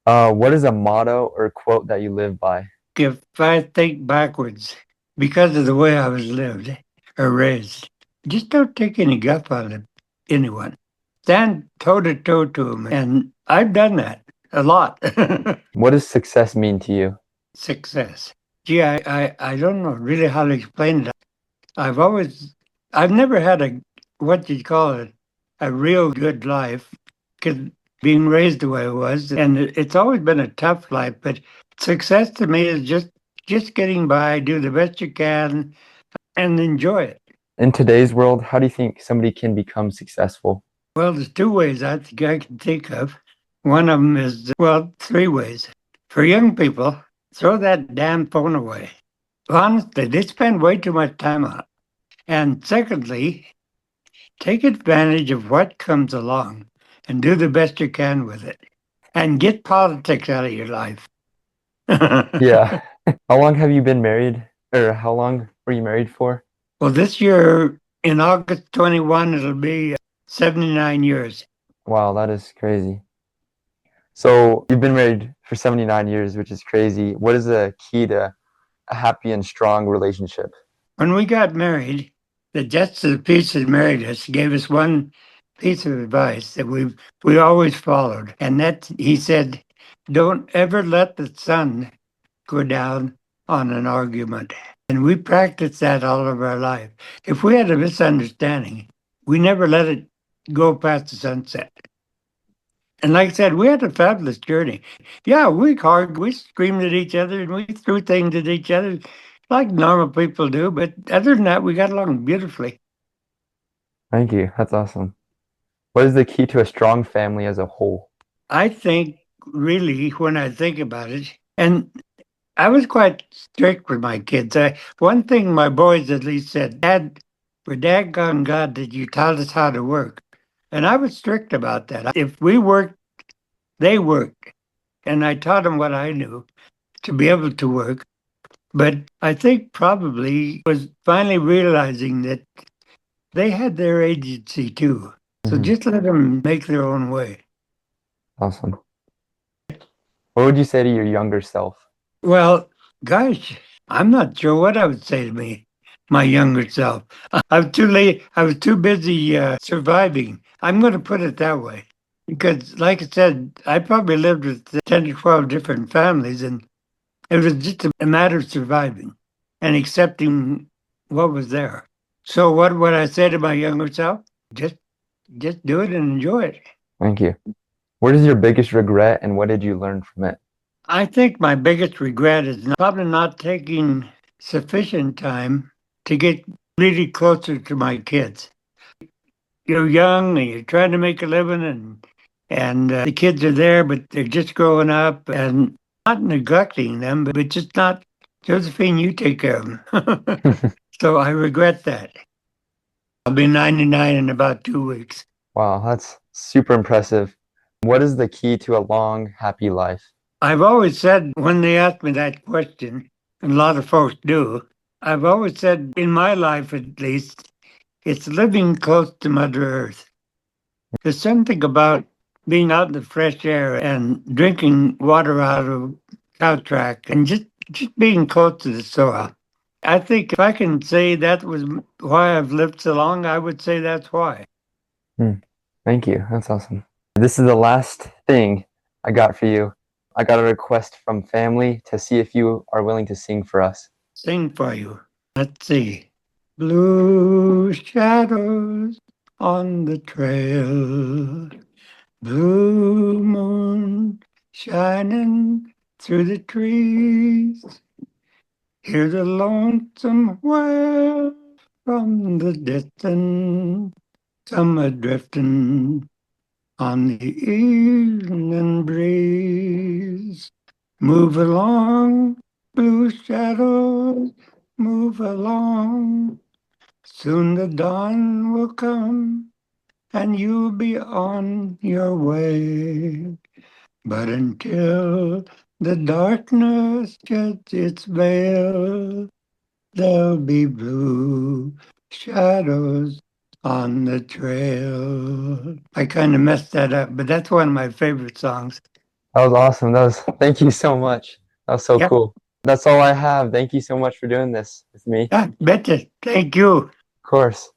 What is a motto or quote that you live by? If I think backwards, because of the way I was lived or raised, just don't take any guff out of anyone. Stand toe to toe to them. And I've done that a lot. What does success mean to you? Success. Gee, I don't know really how to explain it. I've always, I've never had what you'd call it, a real good life, because being raised the way I was, and it's always been a tough life. But success to me is just getting by, do the best you can, and enjoy it. In today's world, how do you think somebody can become successful? Well, there's two ways I think I can think of. One of them is, well, three ways. For young people, throw that damn phone away. Honestly, they spend way too much time on it. And secondly, take advantage of what comes along and do the best you can with it. And get politics out of your life. Yeah. How long have you been married? Or how long were you married for? Well, this year in August 21, it'll be 79 years. Wow, that is crazy. So you've been married for 79 years, which is crazy. What is the key to a happy and strong relationship? When we got married, the justice of the peace that married us gave us one piece of advice that we always followed. And that he said, don't ever let the sun go down on an argument. And we practiced that all of our life. If we had a misunderstanding, we never let it go past the sunset. And like I said, we had a fabulous journey. Yeah, we argued, we screamed at each other, and we threw things at each other like normal people do. But other than that, we got along beautifully. Thank you. That's awesome. What is the key to a strong family as a whole? I think, really, when I think about it, and I was quite strict with my kids. One thing my boys at least said, Dad, we're daggone God that you taught us how to work. And I was strict about that. If we worked, they worked. And I taught them what I knew to be able to work. But I think probably was finally realizing that they had their agency too. So Mhm. just let them make their own way. Awesome. What would you say to your younger self? Well, gosh, I'm not sure what I would say to my younger self. I was too late. I was too busy surviving. I'm going to put it that way. Because, like I said, I probably lived with 10 to 12 different families, and it was just a matter of surviving and accepting what was there. So, what would I say to my younger self? Just, just do it and enjoy it. Thank you. What is your biggest regret and what did you learn from it? I think my biggest regret is probably not taking sufficient time to get really closer to my kids. You're young and you're trying to make a living, and the kids are there, but they're just growing up and not neglecting them, but just not, Josephine, you take care of them. So I regret that. I'll be 99 in about 2 weeks. Wow, that's super impressive. What is the key to a long, happy life? I've always said when they ask me that question, and a lot of folks do, I've always said in my life at least, it's living close to Mother Earth. There's something about being out in the fresh air and drinking water out of cow track and just being close to the soil. I think if I can say that was why I've lived so long, I would say that's why. Hmm, thank you. That's awesome. This is the last thing I got for you. I got a request from family to see if you are willing to sing for us. Sing for you. Let's see. Blue shadows on the trail, blue moon shining through the trees. Hear the lonesome wail from the distance, summer drifting on the evening breeze. Move along, blue shadows, move along. Soon the dawn will come and you'll be on your way. But until the darkness sheds its veil, there'll be blue shadows on the trail. I kind of messed that up, but that's one of my favorite songs. That was awesome. Thank you so much. That was so Yep. cool. That's all I have. Thank you so much for doing this with me. Yeah, betcha. Thank you. Of course.